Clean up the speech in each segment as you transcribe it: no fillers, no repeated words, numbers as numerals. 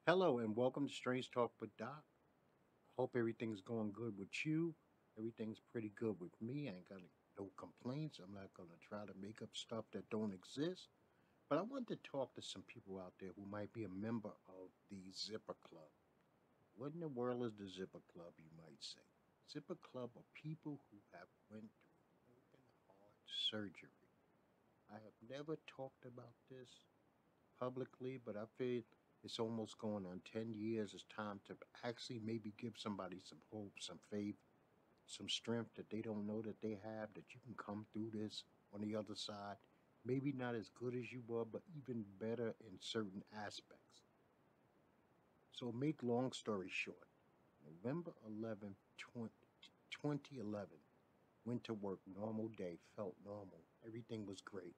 Hello and welcome to Strange Talk with Doc. Hope everything's going good with you. Everything's pretty good with me. I ain't got no complaints. I'm not gonna try to make up stuff that don't exist. But I want to talk to some people out there who might be a member of the Zipper Club. What in the world is the Zipper Club, you might say? Zipper Club are people who have went through open heart surgery. I have never talked about this publicly, but I feel it's almost going on 10 years. It's time to actually maybe give somebody some hope, some faith, some strength that they don't know that they have, that you can come through this on the other side. Maybe not as good as you were, but even better in certain aspects. So, make long story short, November 11th, 2011, went to work, normal day, felt normal. Everything was great.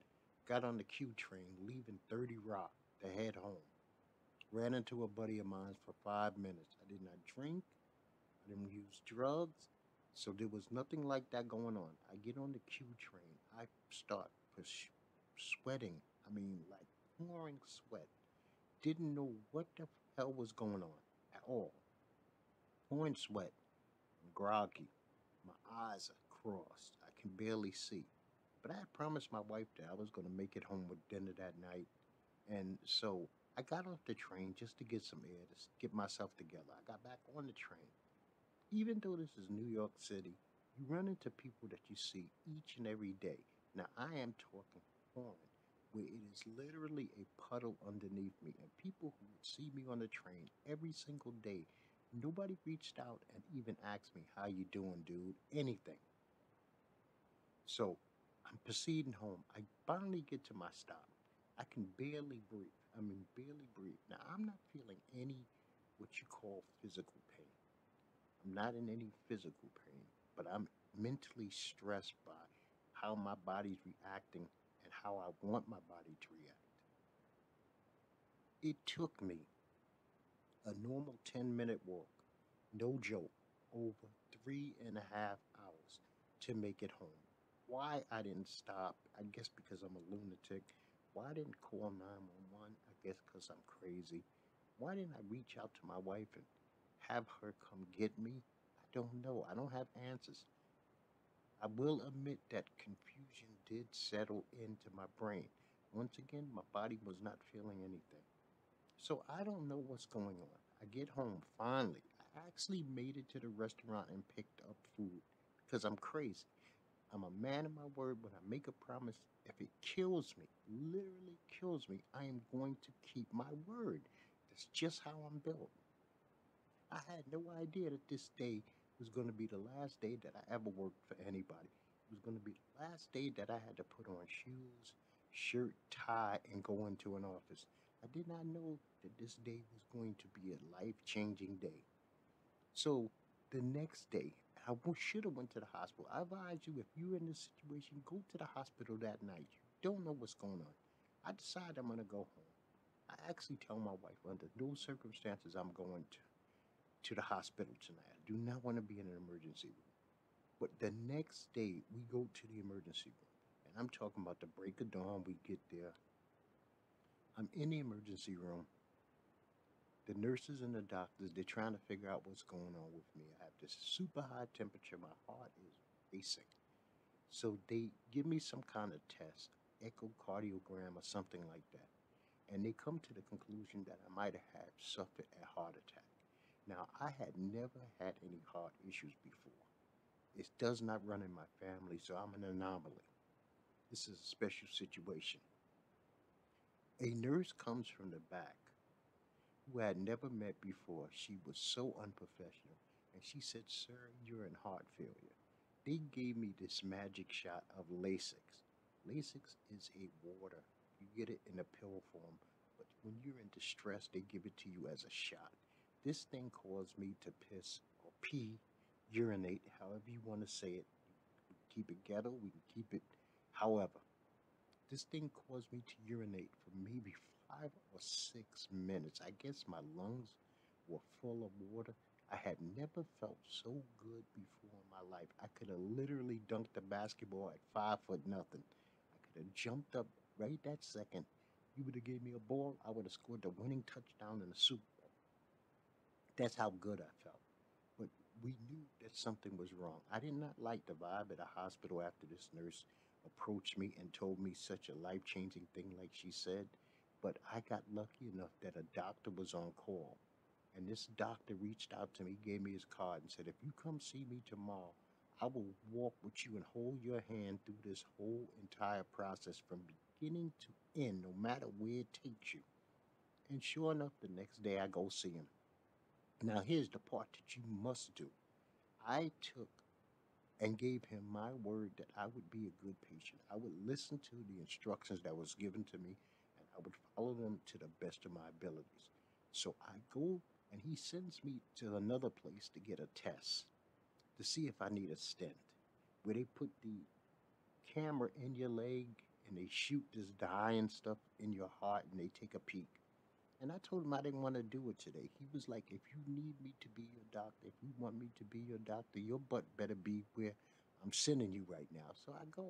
Got on the Q train, leaving 30 Rock to head home. Ran into a buddy of mine for 5 minutes. I did not drink. I didn't use drugs. So there was nothing like that going on. I get on the Q train. I start sweating. I mean, like pouring sweat. Didn't know what the hell was going on at all. Pouring sweat. I'm groggy. My eyes are crossed. I can barely see. But I had promised my wife that I was going to make it home with dinner that night. And so I got off the train just to get some air, to get myself together. I got back on the train. Even though this is New York City, you run into people that you see each and every day. Now, I am talking foreign, where it is literally a puddle underneath me, and people who would see me on the train every single day. Nobody reached out and even asked me, "How you doing, dude?" Anything. So I'm proceeding home. I finally get to my stop. I can barely breathe. I mean, barely breathe. Now, I'm not feeling any what you call physical pain. I'm not in any physical pain, but I'm mentally stressed by how my body's reacting and how I want my body to react. It took me a normal 10-minute walk, no joke, over 3.5 hours to make it home. Why I didn't stop, I guess because I'm a lunatic. Why I didn't call 911? I guess because I'm crazy. Why didn't I reach out to my wife and have her come get me? I don't know. I don't have answers. I will admit that confusion did settle into my brain. Once again, my body was not feeling anything. So I don't know what's going on. I get home finally. I actually made it to the restaurant and picked up food because I'm crazy. I'm a man of my word. When I make a promise, if it kills me, literally kills me, I am going to keep my word. That's just how I'm built. I had no idea that this day was going to be the last day that I ever worked for anybody. It was going to be the last day that I had to put on shoes, shirt, tie, and go into an office. I did not know that this day was going to be a life-changing day. So the next day, should have went to the hospital. I advise you, if you're in this situation, go to the hospital that night. You don't know what's going on. I decide I'm going to go home. I actually tell my wife, under no circumstances I'm going to the hospital tonight. I do not want to be in an emergency room. But the next day, we go to the emergency room. And I'm talking about the break of dawn. We get there. I'm in the emergency room. The nurses and the doctors, they're trying to figure out what's going on with me. I have this super high temperature. My heart is racing. So they give me some kind of test, echocardiogram or something like that. And they come to the conclusion that I might have suffered a heart attack. Now, I had never had any heart issues before. It does not run in my family, so I'm an anomaly. This is a special situation. A nurse comes from the back who I had never met before. She was so unprofessional. And she said, "Sir, you're in heart failure." They gave me this magic shot of Lasix. Lasix is a water. You get it in a pill form, but when you're in distress, they give it to you as a shot. This thing caused me to piss or pee, urinate, however you want to say it. We can keep it ghetto, we can keep it however. This thing caused me to urinate for maybe 5 or 6 minutes. I guess my lungs were full of water. I had never felt so good before in my life. I could have literally dunked a basketball at 5 foot nothing. I could have jumped up right that second. You would have gave me a ball, I would have scored the winning touchdown in the Super Bowl. That's how good I felt. But we knew that something was wrong. I did not like the vibe at the hospital after this nurse approached me and told me such a life changing thing, like she said. But I got lucky enough that a doctor was on call. And this doctor reached out to me, gave me his card, and said, if you come see me tomorrow, I will walk with you and hold your hand through this whole entire process from beginning to end, no matter where it takes you. And sure enough, the next day I go see him. Now, here's the part that you must do. I took and gave him my word that I would be a good patient. I would listen to the instructions that was given to me and I would follow them to the best of my abilities. So I go and he sends me to another place to get a test to see if I need a stent, where they put the camera in your leg and they shoot this dye and stuff in your heart and they take a peek. And I told him I didn't want to do it today. He was like, if you need me to be your doctor, if you want me to be your doctor, your butt better be where I'm sending you right now. So I go.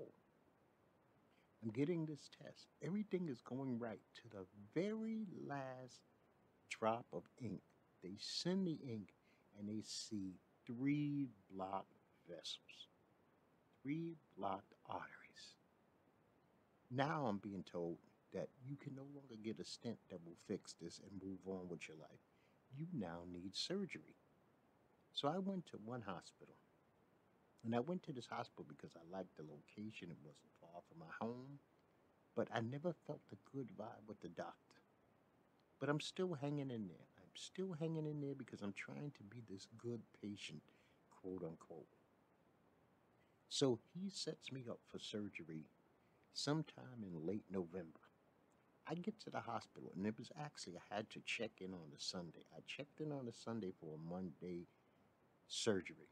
I'm getting this test. Everything is going right to the very last drop of ink. They send the ink and they see three blocked vessels, three blocked arteries. Now I'm being told that you can no longer get a stent that will fix this and move on with your life. You now need surgery. So I went to one hospital. And I went to this hospital because I liked the location. It wasn't far from my home. But I never felt a good vibe with the doctor. But I'm still hanging in there. I'm still hanging in there because I'm trying to be this good patient, quote unquote. So he sets me up for surgery sometime in late November. I get to the hospital, and it was actually, I had to check in on a Sunday. I checked in on a Sunday for a Monday surgery.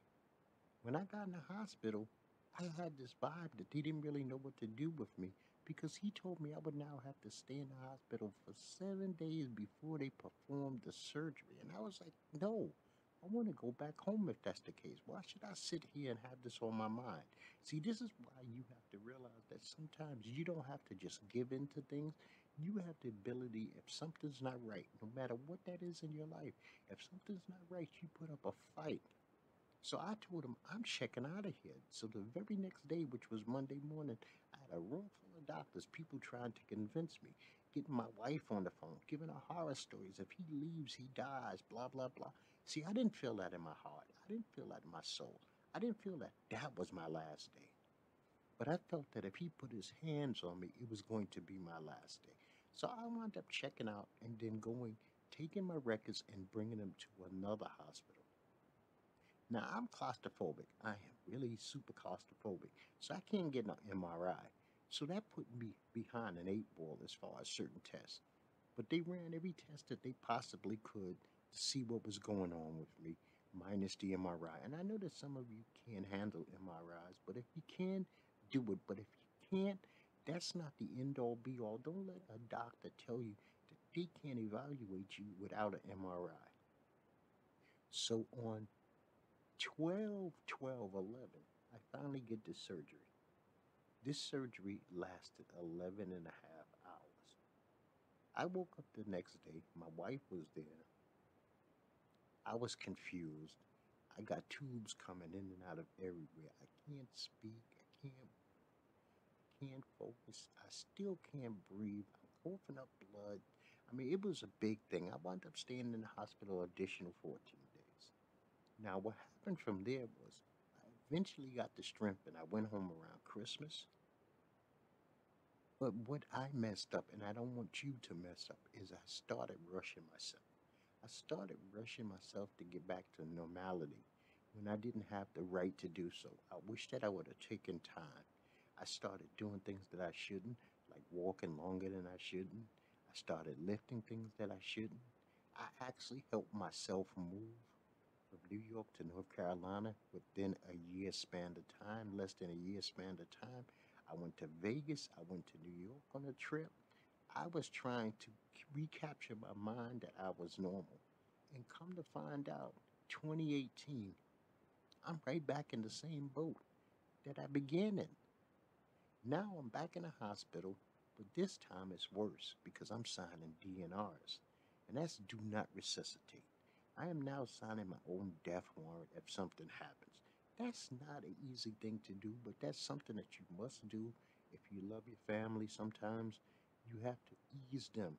When I got in the hospital, I had this vibe that they didn't really know what to do with me because he told me I would now have to stay in the hospital for 7 days before they performed the surgery. And I was like, no, I want to go back home if that's the case. Why should I sit here and have this on my mind? See, this is why you have to realize that sometimes you don't have to just give in to things. You have the ability, if something's not right, no matter what that is in your life, if something's not right, you put up a fight. So I told him, I'm checking out of here. So the very next day, which was Monday morning, I had a room full of doctors, people trying to convince me, getting my wife on the phone, giving her horror stories. If he leaves, he dies, blah, blah, blah. See, I didn't feel that in my heart. I didn't feel that in my soul. I didn't feel that that was my last day. But I felt that if he put his hands on me, it was going to be my last day. So I wound up checking out and then going, taking my records and bringing them to another hospital. Now I'm claustrophobic. I am really super claustrophobic. So I can't get an MRI. So that put me behind an eight ball as far as certain tests. But they ran every test that they possibly could to see what was going on with me, minus the MRI. And I know that some of you can't handle MRIs, but if you can, do it. But if you can't, that's not the end all be all. Don't let a doctor tell you that they can't evaluate you without an MRI. So on 12/12/11, I finally get this surgery. This surgery lasted 11 and a half hours. I woke up the next day. My wife was there. I was confused. I got tubes coming in and out of everywhere. I can't speak. I can't focus. I still can't breathe. I'm coughing up blood. I mean, it was a big thing. I wound up staying in the hospital additional 14 days. Now, what happened from there was I eventually got the strength and I went home around Christmas. But what I messed up, and I don't want you to mess up, is I started rushing myself. I started rushing myself to get back to normality when I didn't have the right to do so. I wish that I would have taken time. I started doing things that I shouldn't, like walking longer than I shouldn't. I started lifting things that I shouldn't. I actually helped myself move from New York to North Carolina within a year span of time, less than a year span of time. I went to Vegas. I went to New York on a trip. I was trying to recapture my mind that I was normal. And come to find out, 2018, I'm right back in the same boat that I began in. Now I'm back in the hospital, but this time it's worse because I'm signing DNRs. And that's do not resuscitate. I am now signing my own death warrant if something happens. That's not an easy thing to do, but that's something that you must do if you love your family. Sometimes you have to ease them.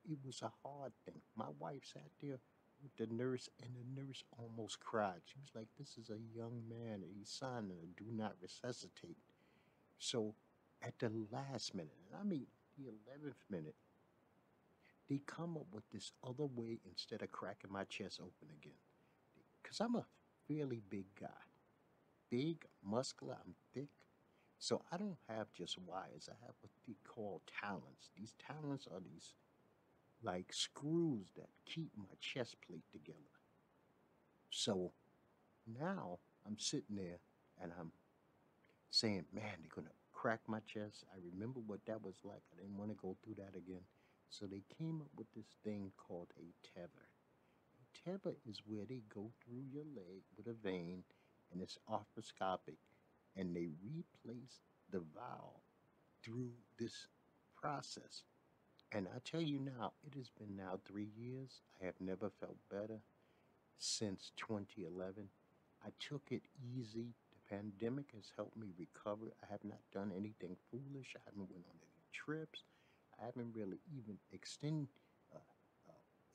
It was a hard thing. My wife sat there with the nurse, and the nurse almost cried. She was like, "This is a young man, and he's signing a do not resuscitate." So at the last minute, and I mean the 11th minute, they come up with this other way instead of cracking my chest open again. Because I'm a fairly big guy, big, muscular, I'm thick. So I don't have just wires. I have what they call talons. These talons are these like screws that keep my chest plate together. So now I'm sitting there and I'm saying, man, they're going to crack my chest. I remember what that was like. I didn't want to go through that again. So they came up with this thing called a tether. A tether is where they go through your leg with a vein and it's arthroscopic and they replace the valve through this process. And I tell you now, it has been now 3 years. I have never felt better since 2011. I took it easy. The pandemic has helped me recover. I have not done anything foolish. I haven't went on any trips. I haven't really even uh,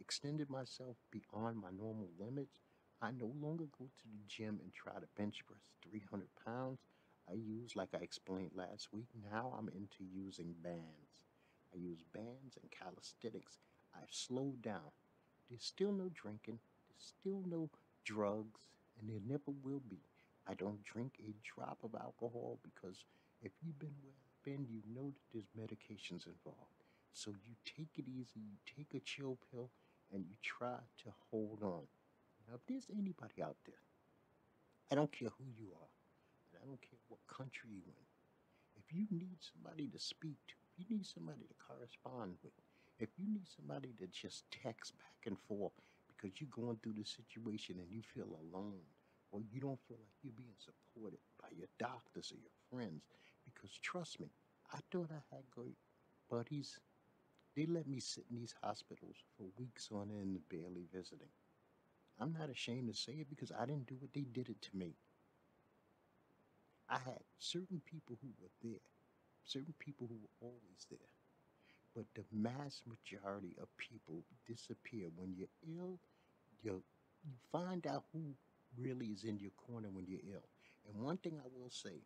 extended myself beyond my normal limits. I no longer go to the gym and try to bench press 300 pounds. I use, like I explained last week, now I'm into using bands. I use bands and calisthenics. I've slowed down. There's still no drinking. There's still no drugs, and there never will be. I don't drink a drop of alcohol because if you've been where I've been, you know that there's medications involved. So you take it easy, you take a chill pill, and you try to hold on. Now, if there's anybody out there, I don't care who you are, and I don't care what country you're in, if you need somebody to speak to, if you need somebody to correspond with, if you need somebody to just text back and forth because you're going through the situation and you feel alone, or you don't feel like you're being supported by your doctors or your friends, because trust me, I thought I had great buddies. They let me sit in these hospitals for weeks on end, barely visiting. I'm not ashamed to say it because I didn't do what they did it to me. I had certain people who were there, certain people who were always there. But the mass majority of people disappear. When you're ill, you find out who really is in your corner when you're ill. And one thing I will say,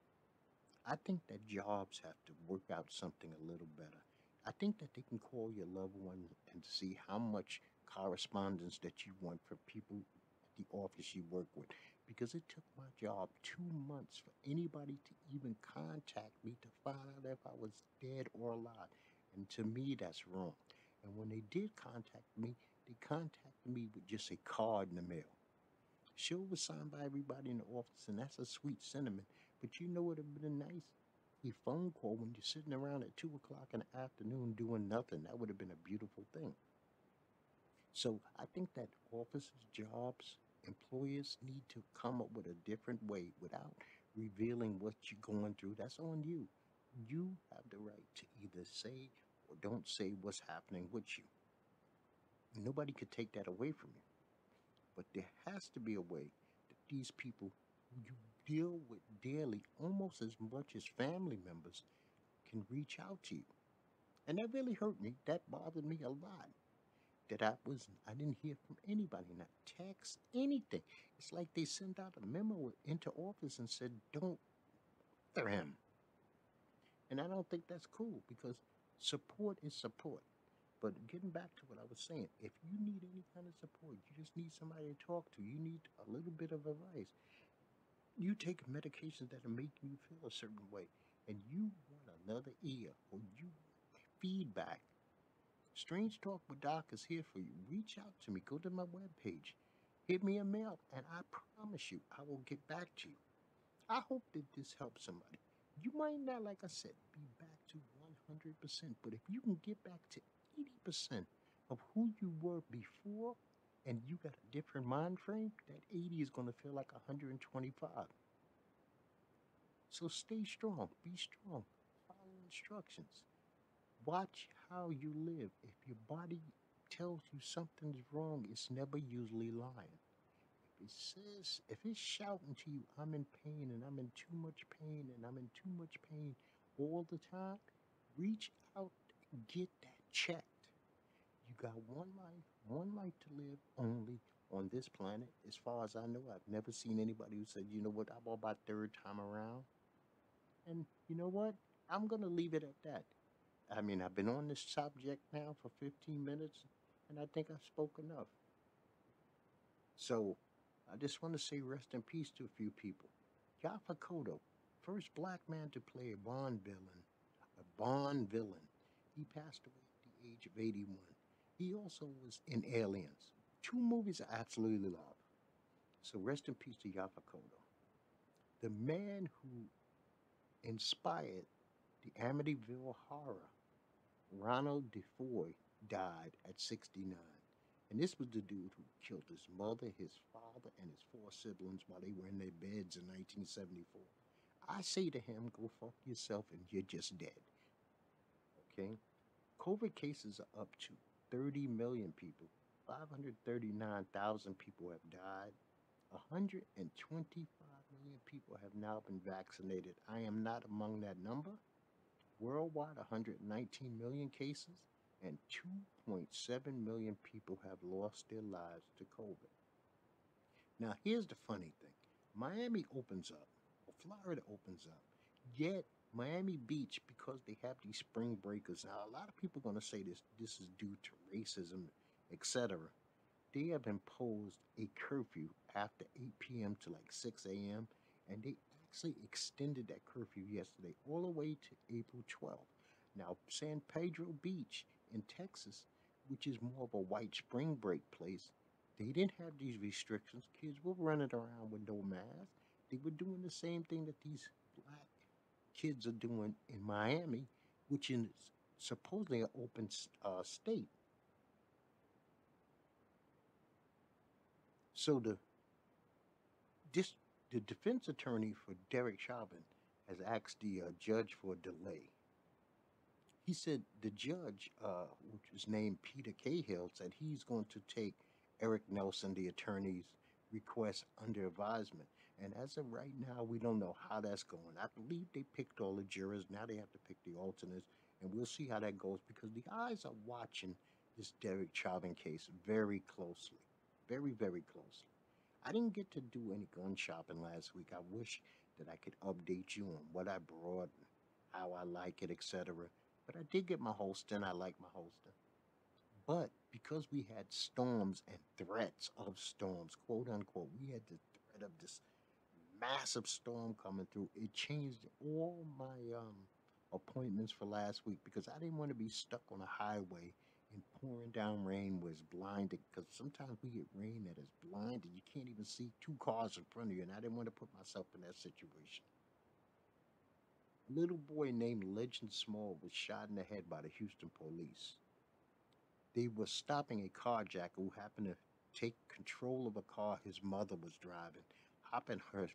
I think that jobs have to work out something a little better. I think that they can call your loved one and see how much correspondence that you want from people at the office you work with. Because it took my job 2 months for anybody to even contact me to find out if I was dead or alive. And to me, that's wrong. And when they did contact me, they contacted me with just a card in the mail. Sure was signed by everybody in the office, and that's a sweet sentiment. But you know what would have been nice? A phone call when you're sitting around at 2 o'clock in the afternoon doing nothing. That would have been a beautiful thing. So I think that offices, jobs, employers need to come up with a different way without revealing what you're going through. That's on you. You have the right to either say or don't say what's happening with you. Nobody could take that away from you. But there has to be a way that these people who you deal with daily, almost as much as family members, can reach out to you. And that really hurt me. That bothered me a lot. That I didn't hear from anybody, not text, anything. It's like they sent out a memo into office and said, don't bother him. And I don't think that's cool because support is support. But getting back to what I was saying, if you need any kind of support, you just need somebody to talk to, you need a little bit of advice. You take medications that are making you feel a certain way, and you want another ear or you want feedback. Strange Talk with Doc is here for you. Reach out to me. Go to my webpage. Hit me a mail, and I promise you, I will get back to you. I hope that this helps somebody. You might not, like I said, be back to 100%, but if you can get back to 80% of who you were before and you got a different mind frame, that 80 is going to feel like 125. So stay strong, be strong, follow instructions. Watch how you live. If your body tells you something's wrong, it's never usually lying. If it's shouting to you, I'm in pain and I'm in too much pain and I'm in too much pain all the time, reach out and get that checked. You got one life to live only on this planet. As far as I know, I've never seen anybody who said, you know what, I'm on my third time around. And you know what? I'm going to leave it at that. I mean, I've been on this subject now for 15 minutes, and I think I've spoken enough. So I just want to say rest in peace to a few people. Yaphet Kotto, first black man to play a Bond villain. A Bond villain. He passed away at the age of 81. He also was in Aliens. Two movies I absolutely love. So rest in peace to Yaphet Kotto. The man who inspired the Amityville horror, Ronald DeFoy, died at 69. And this was the dude who killed his mother, his father, and his four siblings while they were in their beds in 1974. I say to him, go fuck yourself and you're just dead. Okay? COVID cases are up to 30 million people. 539,000 people have died. 125 million people have now been vaccinated. I am not among that number. Worldwide, 119 million cases and 2.7 million people have lost their lives to COVID. Now, here's the funny thing. Miami opens up, or Florida opens up, yet Miami Beach, because they have these spring breakers. Now, a lot of people are going to say this is due to racism, etc. They have imposed a curfew after 8 p.m. to like 6 a.m. And they actually extended that curfew yesterday all the way to April 12th. Now, San Pedro Beach in Texas, which is more of a white spring break place, they didn't have these restrictions. Kids were running around with no mask. They were doing the same thing that these black kids are doing in Miami, which is supposedly an open state. So this the defense attorney for Derek Chauvin has asked the judge for a delay. He said the judge, which is named Peter Cahill, said he's going to take Eric Nelson, the attorney's request under advisement. And as of right now, we don't know how that's going. I believe they picked all the jurors. Now they have to pick the alternates, and we'll see how that goes because the eyes are watching this Derek Chauvin case very closely, very, very closely. I didn't get to do any gun shopping last week. I wish that I could update you on what I brought, how I like it, etc. But I did get my holster and I like my holster. But because we had storms and threats of storms, quote unquote, we had the threat of this massive storm coming through. It changed all my appointments for last week because I didn't want to be stuck on a highway and pouring down rain was blinding because sometimes we get rain that is blinding. You can't even see two cars in front of you, and I didn't want to put myself in that situation. A little boy named Legend Small was shot in the head by the Houston police. They were stopping a carjacker who happened to take control of a car his mother was driving, hop in her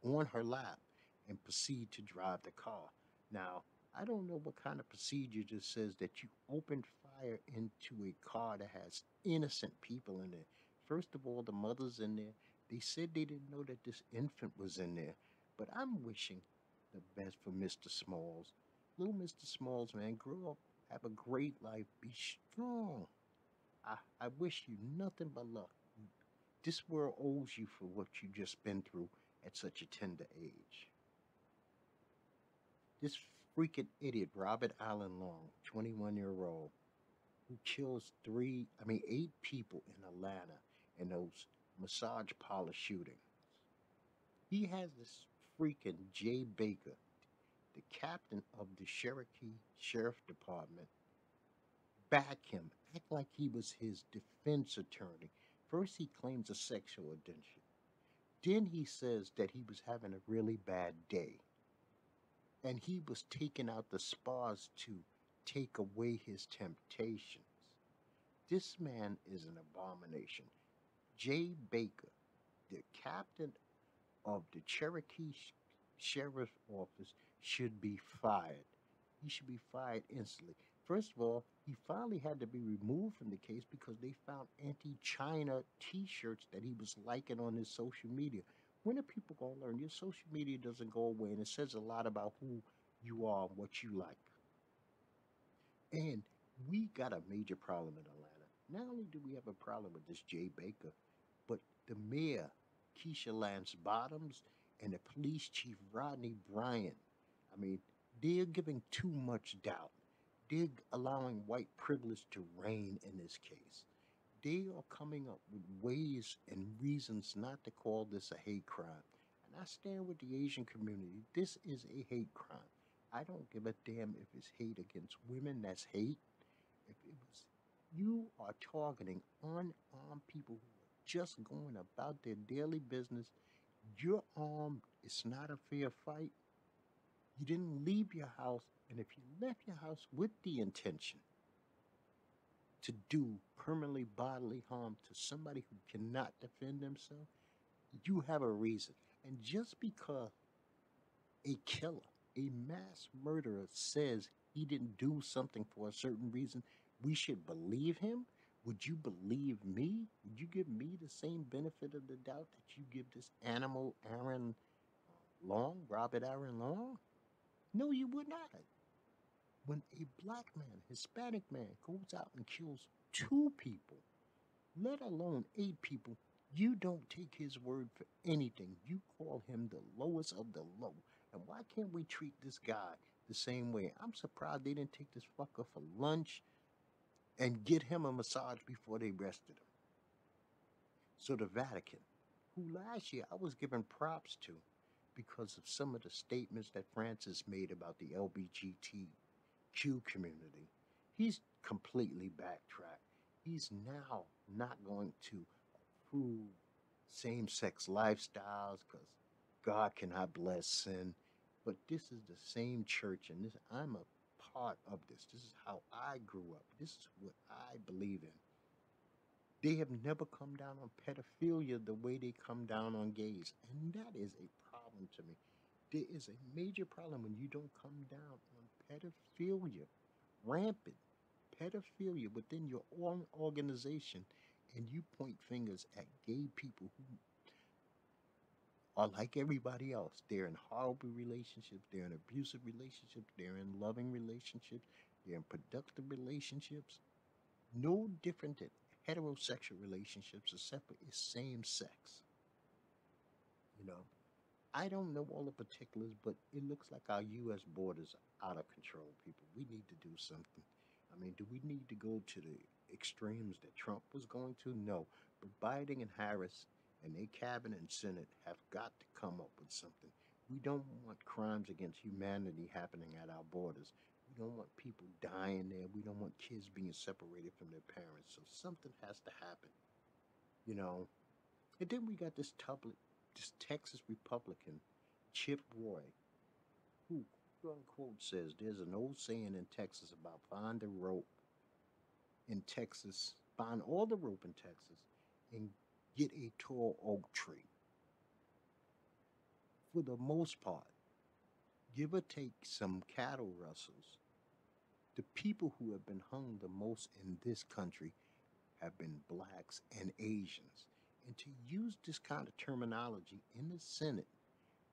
on her lap, and proceed to drive the car. Now, I don't know what kind of procedure just says that you open fire into a car that has innocent people in it. First of all, the mother's in there. They said they didn't know that this infant was in there. But I'm wishing the best for Mr. Smalls. Little Mr. Smalls, man, grow up, have a great life, be strong. I wish you nothing but luck. This world owes you for what you just been through at such a tender age. This freaking idiot, Robert Allen Long, 21-year-old, who kills eight people in Atlanta in those massage parlor shootings. He has this freaking Jay Baker, the captain of the Cherokee Sheriff Department, back him, act like he was his defense attorney. First, he claims a sexual addiction. Then he says that he was having a really bad day and he was taking out the spas to take away his temptations. This man is an abomination. Jay Baker, the captain of the Cherokee Sheriff's Office, should be fired. He should be fired instantly. First of all, he finally had to be removed from the case because they found anti-China T-shirts that he was liking on his social media. When are people gonna learn? Your social media doesn't go away, and it says a lot about who you are and what you like. And we got a major problem in Atlanta. Not only do we have a problem with this Jay Baker, but the mayor, Keisha Lance Bottoms, and the police chief, Rodney Bryant. I mean, they're giving too much doubt. They're allowing white privilege to reign in this case. They are coming up with ways and reasons not to call this a hate crime. And I stand with the Asian community. This is a hate crime. I don't give a damn if it's hate against women, that's hate. If it was, you are targeting unarmed people who are just going about their daily business. You're armed. It's not a fair fight. You didn't leave your house. And if you left your house with the intention to do permanently bodily harm to somebody who cannot defend themselves, you have a reason. And just because a killer, a mass murderer says he didn't do something for a certain reason, we should believe him? Would you believe me? Would you give me the same benefit of the doubt that you give this animal Aaron Long, Robert Aaron Long? No, you would not. When a black man, Hispanic man, goes out and kills two people, let alone eight people, you don't take his word for anything. You call him the lowest of the low. And why can't we treat this guy the same way? I'm surprised they didn't take this fucker for lunch and get him a massage before they arrested him. So the Vatican, who last year I was giving props to because of some of the statements that Francis made about the LBGTQ community, he's completely backtracked. He's now not going to approve same sex lifestyles because God cannot bless sin. But this is the same church, and this I'm a part of this. This is how I grew up. This is what I believe in. They have never come down on pedophilia the way they come down on gays. And that is a problem to me. There is a major problem when you don't come down on pedophilia, rampant pedophilia within your own organization, and you point fingers at gay people who are like everybody else. They're in horrible relationships, they're in abusive relationships, they're in loving relationships, they're in productive relationships. No different than heterosexual relationships except for it's same sex. You know, I don't know all the particulars, but it looks like our U.S. borders are out of control, people. We need to do something. I mean, do we need to go to the extremes that Trump was going to? No. But Biden and Harris and their cabinet and Senate have got to come up with something. We don't want crimes against humanity happening at our borders. We don't want people dying there. We don't want kids being separated from their parents. So something has to happen, you know. And then we got this Texas Republican, Chip Roy, who quote unquote says there's an old saying in Texas about find the rope in Texas, find all the rope in Texas, and get a tall oak tree. For the most part, give or take some cattle rustlers, the people who have been hung the most in this country have been blacks and Asians. And to use this kind of terminology in the Senate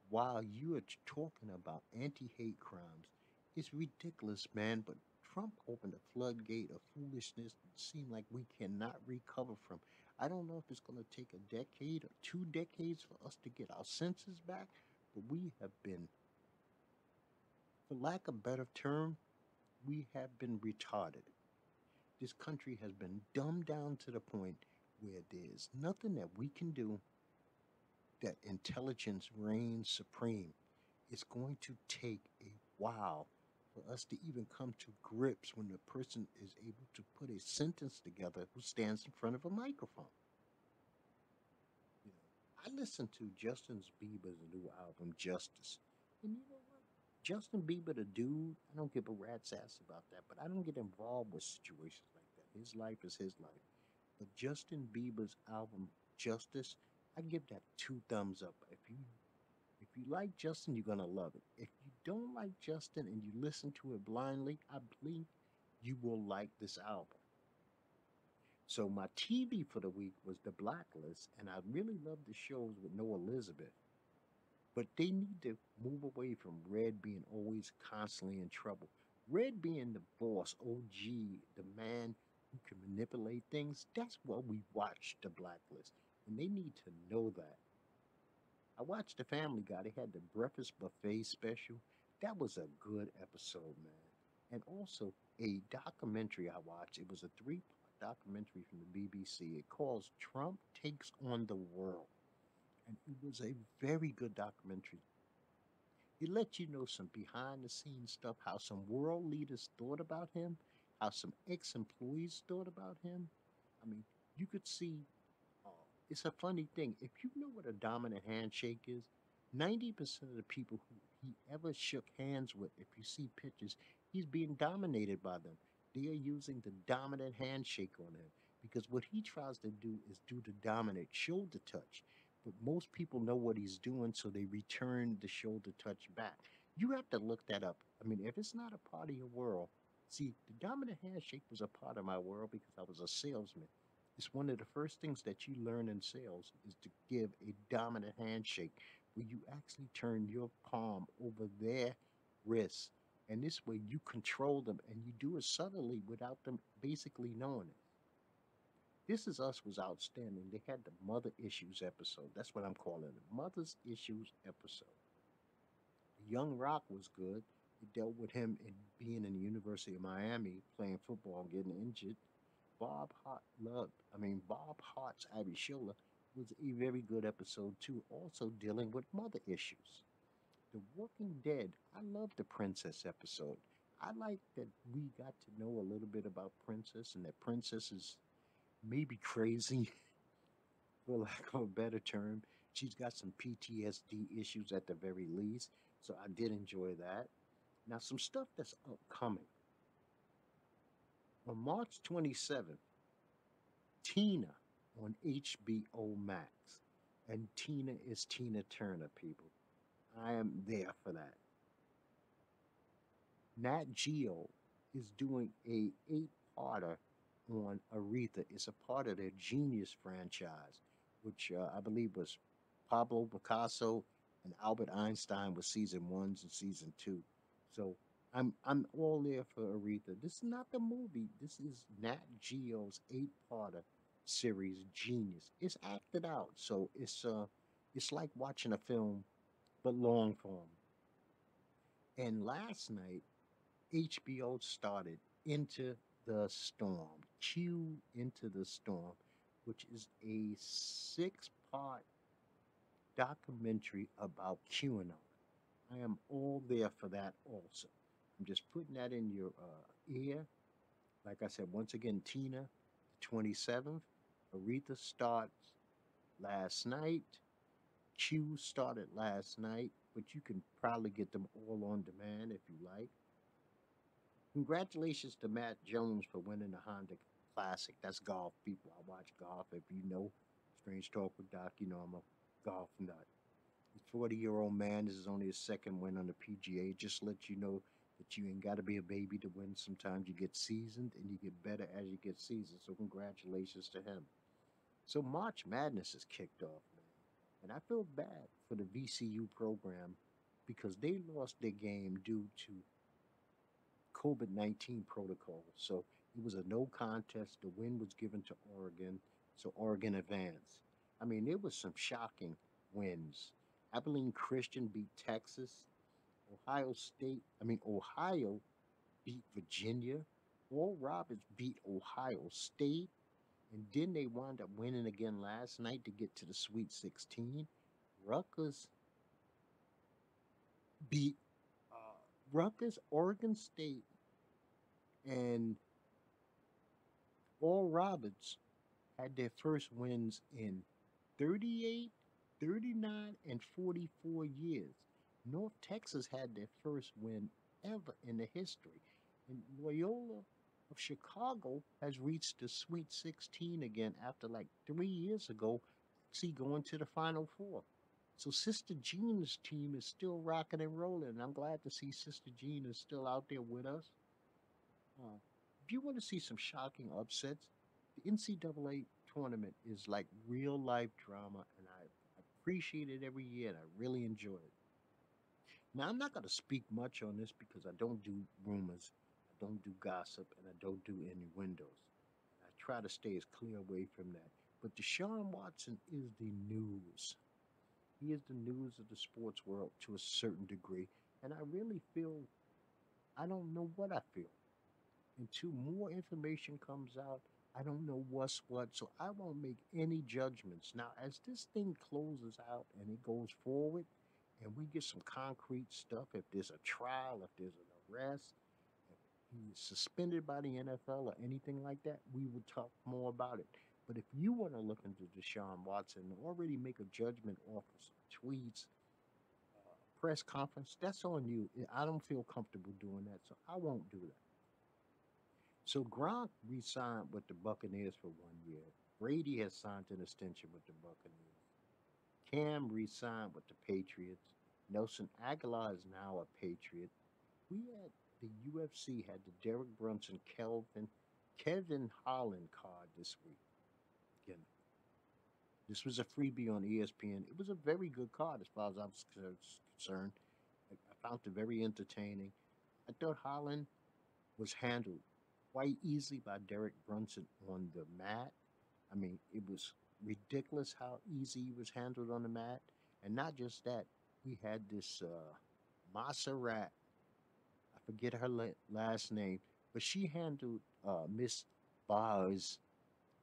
while you are talking about anti-hate crimes, it's ridiculous, man. But Trump opened a floodgate of foolishness that seemed like we cannot recover from. I don't know if it's going to take a decade or 2 decades for us to get our senses back, but we have been, for lack of a better term, we have been retarded. This country has been dumbed down to the point where there's nothing that we can do that intelligence reigns supreme. It's going to take a while for us to even come to grips when the person is able to put a sentence together who stands in front of a microphone. You know, I listened to Justin Bieber's new album Justice, and you know what? Justin Bieber, the dude, I don't give a rat's ass about that, but I don't get involved with situations like that. His life is his life. But Justin Bieber's album Justice, I give that two thumbs up. If you like Justin, you're gonna love it. If you don't like Justin and you listen to it blindly, I believe you will like this album. So my TV for the week was The Blacklist, and I really love the shows with no Elizabeth. But they need to move away from Red being always constantly in trouble. Red being the boss, OG, the man who can manipulate things. That's what we watch The Blacklist, and they need to know that. I watched the Family Guy. They had the breakfast buffet special. That was a good episode, man. And also a documentary I watched. It was a three-part documentary from the BBC. It calls Trump Takes on the World. And it was a very good documentary. It let you know some behind the scenes stuff, how some world leaders thought about him, how some ex employees thought about him. I mean, you could see uh, it's a funny thing. If you know what a dominant handshake is, 90% of the people who he ever shook hands with, if you see pictures, he's being dominated by them. They are using the dominant handshake on him because what he tries to do is do the dominant shoulder touch. But most people know what he's doing, so they return the shoulder touch back. You have to look that up. I mean, if it's not a part of your world, see, the dominant handshake was a part of my world because I was a salesman. It's one of the first things that you learn in sales is to give a dominant handshake where you actually turn your palm over their wrist. And this way you control them and you do it subtly without them basically knowing it. This Is Us was outstanding. They had the mother issues episode. That's what I'm calling it. Mother's issues episode. Young Rock was good. It dealt with him in being in the University of Miami playing football and getting injured. Bob Hart's Abby Schiller was a very good episode too, also dealing with mother issues. The Walking Dead, I love the Princess episode. I like that we got to know a little bit about Princess and that Princess is maybe crazy, for lack of a better term. She's got some PTSD issues at the very least, so I did enjoy that. Now, some stuff that's upcoming. On March 27th, Tina on HBO Max. And Tina is Tina Turner, people. I am there for that. Nat Geo is doing a eight-parter on Aretha. It's a part of their Genius franchise, which I believe was Pablo Picasso and Albert Einstein was season ones and season two. So I'm all there for Aretha. This is not the movie. This is Nat Geo's eight-parter series Genius. It's acted out, so it's like watching a film but long form. And last night HBO started Into the Storm, Q Into the Storm, which is a six-part documentary about QAnon. I am all there for that also. I'm just putting that in your ear. Like I said, once again, Tina, the 27th. Aretha starts last night. Q started last night, but you can probably get them all on demand if you like. Congratulations to Matt Jones for winning the Honda Classic. That's golf, people. I watch golf. If you know Strange Talk with Doc, you know I'm a golf nut. This 40-year-old man, this is only his second win on the PGA. Just let you know that you ain't got to be a baby to win. Sometimes you get seasoned and you get better as you get seasoned. So congratulations to him. So March Madness is kicked off, man. And I feel bad for the VCU program because they lost their game due to COVID-19 protocol. So it was a no contest. The win was given to Oregon. So Oregon advanced. I mean, there was some shocking wins. Abilene Christian beat Texas. Ohio beat Virginia. Oral Roberts beat Ohio State. And then they wound up winning again last night to get to the Sweet 16. Rutgers beat Oregon State, and Oral Roberts had their first wins in 38, 39, and 44 years. North Texas had their first win ever in the history. And Loyola of Chicago has reached the Sweet 16 again after like 3 years ago, actually going to the Final Four. So Sister Jean's team is still rocking and rolling. And I'm glad to see Sister Jean is still out there with us. If you want to see some shocking upsets, the NCAA tournament is like real life drama, and I appreciate it every year, and I really enjoy it. Now, I'm not going to speak much on this because I don't do rumors, I don't do gossip, and I don't do innuendos. And I try to stay as clear away from that. But Deshaun Watson is the news. He is the news of the sports world to a certain degree. And I really feel, I don't know what I feel. Until more information comes out, I don't know what's what. So I won't make any judgments. Now, as this thing closes out and it goes forward, and we get some concrete stuff, if there's a trial, if there's an arrest, if he's suspended by the NFL or anything like that, we will talk more about it. But if you want to look into Deshaun Watson and already make a judgment off of some tweets, press conference, that's on you. I don't feel comfortable doing that, so I won't do that. So Gronk re-signed with the Buccaneers for 1 year. Brady has signed an extension with the Buccaneers. Cam re-signed with the Patriots. Nelson Aguilar is now a Patriot. We had the UFC had the Derek Brunson Kevin Holland card this week. Again, this was a freebie on ESPN. It was a very good card as far as I was concerned. I found it very entertaining. I thought Holland was handled quite easily by Derek Brunson on the mat. I mean, it was ridiculous how easy he was handled on the mat. And not just that, he had this Maserat, I forget her last name, but she handled Miss Bars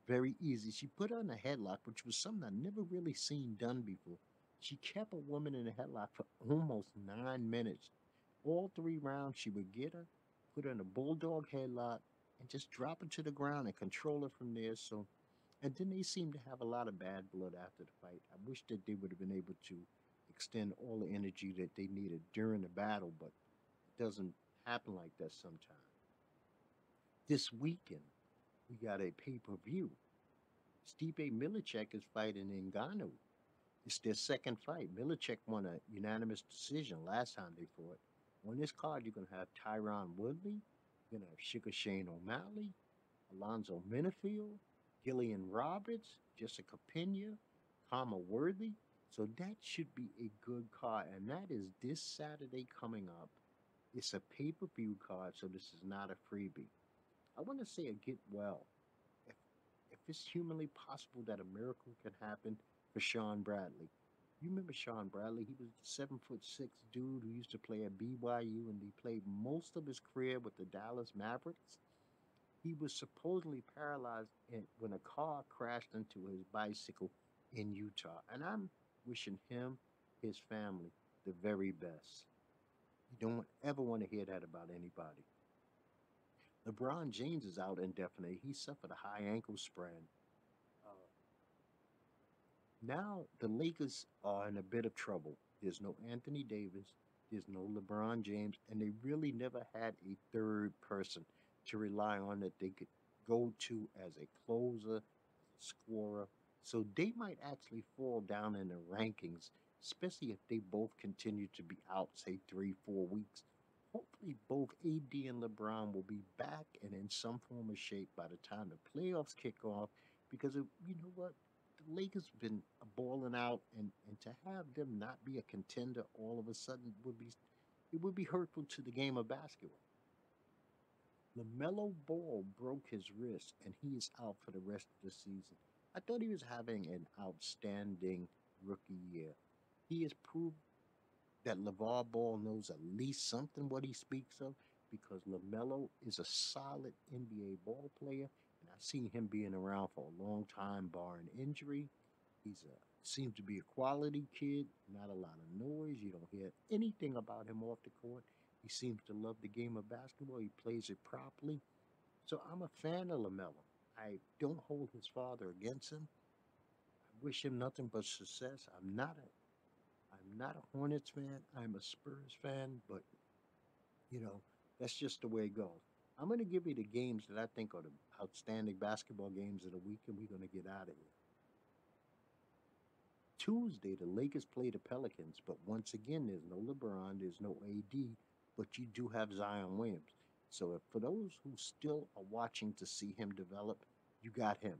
very easy. She put her in a headlock, which was something I never really seen done before. She kept a woman in a headlock for almost 9 minutes. All 3 rounds, she would get her, put her in a bulldog headlock, and just drop her to the ground and control her from there. So, and then they seemed to have a lot of bad blood after the fight. I wish that they would have been able to extend all the energy that they needed during the battle, but it doesn't happen like that sometimes. This weekend, we got a pay-per-view. Stipe Miocic is fighting Ngannou. It's their second fight. Miocic won a unanimous decision last time they fought. On this card, you're going to have Tyron Woodley, you're going to have Sugar Shane O'Malley, Alonzo Minifield, Gillian Roberts, Jessica Pena, Kama Worthy. So that should be a good card. And that is this Saturday coming up. It's a pay per view card, so this is not a freebie. I want to say a get well. If, if it's humanly possible that a miracle can happen for Sean Bradley. You remember Sean Bradley? He was the 7'6" dude who used to play at BYU and he played most of his career with the Dallas Mavericks. He was supposedly paralyzed when a car crashed into his bicycle in Utah. And I'm wishing him, his family, the very best. You don't ever want to hear that about anybody. LeBron James is out indefinitely. He suffered a high ankle sprain. Uh, Now the Lakers are in a bit of trouble. There's no Anthony Davis, there's no LeBron James, and they really never had a third person to rely on that they could go to as a closer, as a scorer. So they might actually fall down in the rankings, especially if they both continue to be out, say 3, 4 weeks. Hopefully, both AD and LeBron will be back and in some form of shape by the time the playoffs kick off. Because you know what, the Lakers have been balling out, and to have them not be a contender all of a sudden would be hurtful to the game of basketball. LaMelo Ball broke his wrist and he is out for the rest of the season. I thought he was having an outstanding rookie year. He has proved that LeVar Ball knows at least something what he speaks of because LaMelo is a solid NBA ball player, and I've seen him being around for a long time, barring injury. He's a seems to be a quality kid, not a lot of noise. You don't hear anything about him off the court. He seems to love the game of basketball. He plays it properly. So I'm a fan of LaMelo. I don't hold his father against him. I wish him nothing but success. I'm not a Hornets fan. I'm a Spurs fan, but you know, that's just the way it goes. I'm going to give you the games that I think are the outstanding basketball games of the week, and we're going to get out of here. Tuesday, the Lakers play the Pelicans, but once again, there's no LeBron, there's no AD, but you do have Zion Williams. So if for those who still are watching to see him develop, you got him.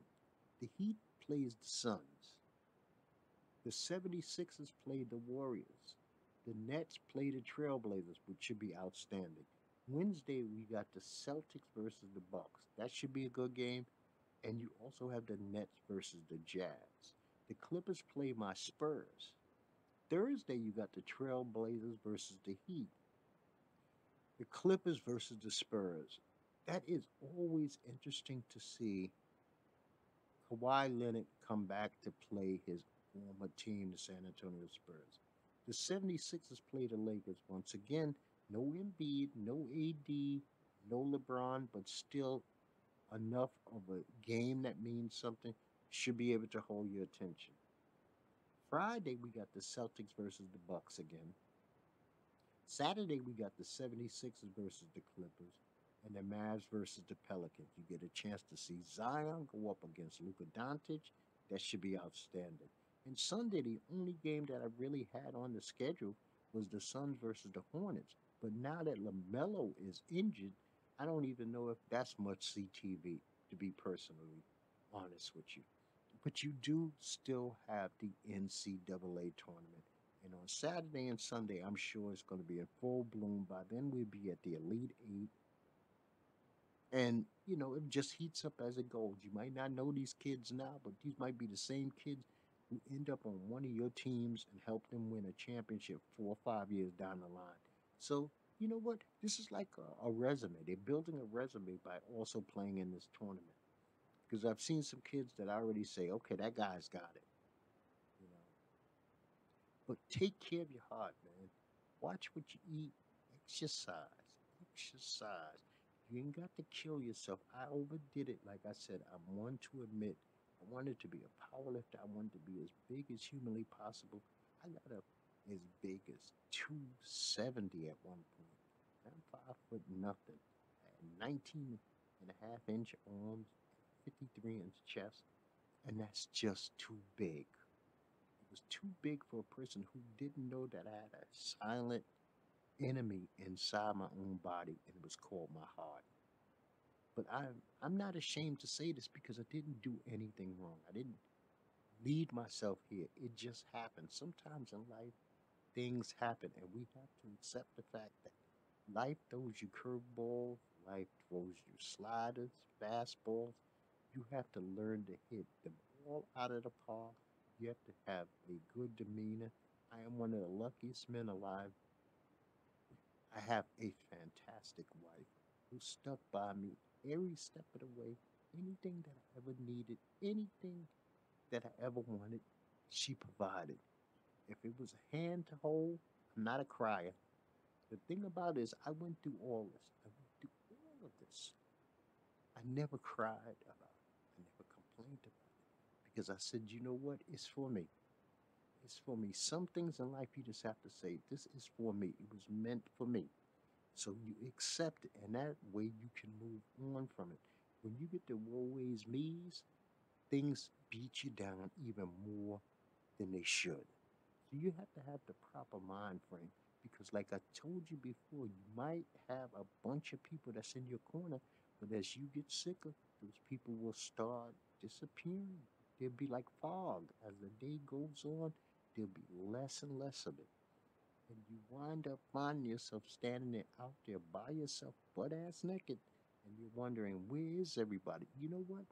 The Heat plays the Suns. The 76ers play the Warriors. The Nets play the Trailblazers, which should be outstanding. Wednesday we got the Celtics versus the Bucks. That should be a good game. And you also have the Nets versus the Jazz. The Clippers play my Spurs. Thursday you got the Trailblazers versus the Heat. The Clippers versus the Spurs. That is always interesting to see Kawhi Leonard come back to play his former team, the San Antonio Spurs. The 76ers play the Lakers once again. No Embiid, no AD, no LeBron, but still enough of a game that means something should be able to hold your attention. Friday, we got the Celtics versus the Bucks again. Saturday, we got the 76ers versus the Clippers and the Mavs versus the Pelicans. You get a chance to see Zion go up against Luka Doncic. That should be outstanding. And Sunday, the only game that I really had on the schedule was the Suns versus the Hornets. But now that LaMelo is injured, I don't even know if that's much CTV, to be personally honest with you. But you do still have the NCAA tournament. And on Saturday and Sunday, I'm sure it's going to be in full bloom. By then, we'll be at the Elite Eight. And, it just heats up as it goes. You might not know these kids now, but these might be the same kids who end up on one of your teams and help them win a championship 4 or 5 years down the line. So, you know what? This is like a resume. They're building a resume by also playing in this tournament. Because I've seen some kids that already say, okay, that guy's got it. You know, But take care of your heart, man. Watch what you eat. Exercise. Exercise. You ain't got to kill yourself. I overdid it. Like I said, I'm one to admit I wanted to be a powerlifter. I wanted to be as big as humanly possible. I got up as big as 270 at one point. I'm 5 foot nothing. I had 19 and a half inch arms, 53-inch chest, and that's just too big. It was too big for a person who didn't know that I had a silent enemy inside my own body, and it was called my heart. But I'm not ashamed to say this because I didn't do anything wrong. I didn't lead myself here. It just happened. Sometimes in life, things happen, and we have to accept the fact that life throws you curveballs, life throws you sliders, fastballs. You have to learn to hit the ball out of the park. You have to have a good demeanor. I am one of the luckiest men alive. I have a fantastic wife who stuck by me every step of the way. Anything that I ever needed, anything that I ever wanted, she provided. If it was a hand to hold, I'm not a crier. The thing about it is, I went through all this. I went through all of this. I never cried about it. I never complained about it because I said, you know what? It's for me. It's for me. Some things in life you just have to say, this is for me. It was meant for me. So you accept it, and that way you can move on from it. When you get the woe is me's, things beat you down even more than they should. So you have to have the proper mind frame because, like I told you before, you might have a bunch of people that's in your corner, but as you get sicker, those people will start disappearing. They'll be like fog. As the day goes on, there'll be less and less of it. And you wind up finding yourself standing there out there by yourself, butt ass naked, and you're wondering, where is everybody? You know what?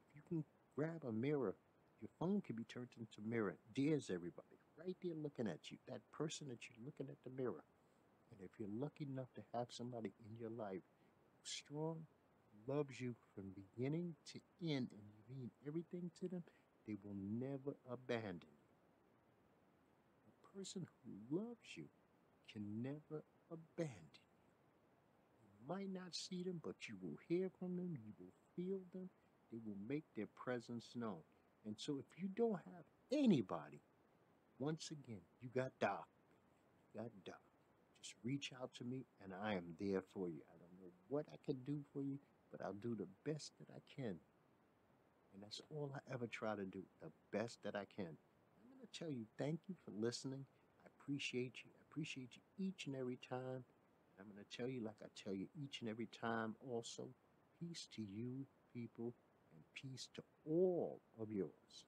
If you can grab a mirror, your phone can be turned into a mirror. There's everybody right there looking at you, that person that you're looking at the mirror. And if you're lucky enough to have somebody in your life who's strong, loves you from beginning to end, and you mean everything to them, they will never abandon you. A person who loves you can never abandon you. You might not see them, but you will hear from them, you will feel them, they will make their presence known. And so if you don't have anybody, once again, you got Doc. You got Doc. Just reach out to me and I am there for you. I don't know what I can do for you, but I'll do the best that I can. And that's all I ever try to do, the best that I can. I'm going to tell you, thank you for listening. I appreciate you. I appreciate you each and every time. I'm going to tell you, like I tell you each and every time, also, peace to you, people, and peace to all of yours.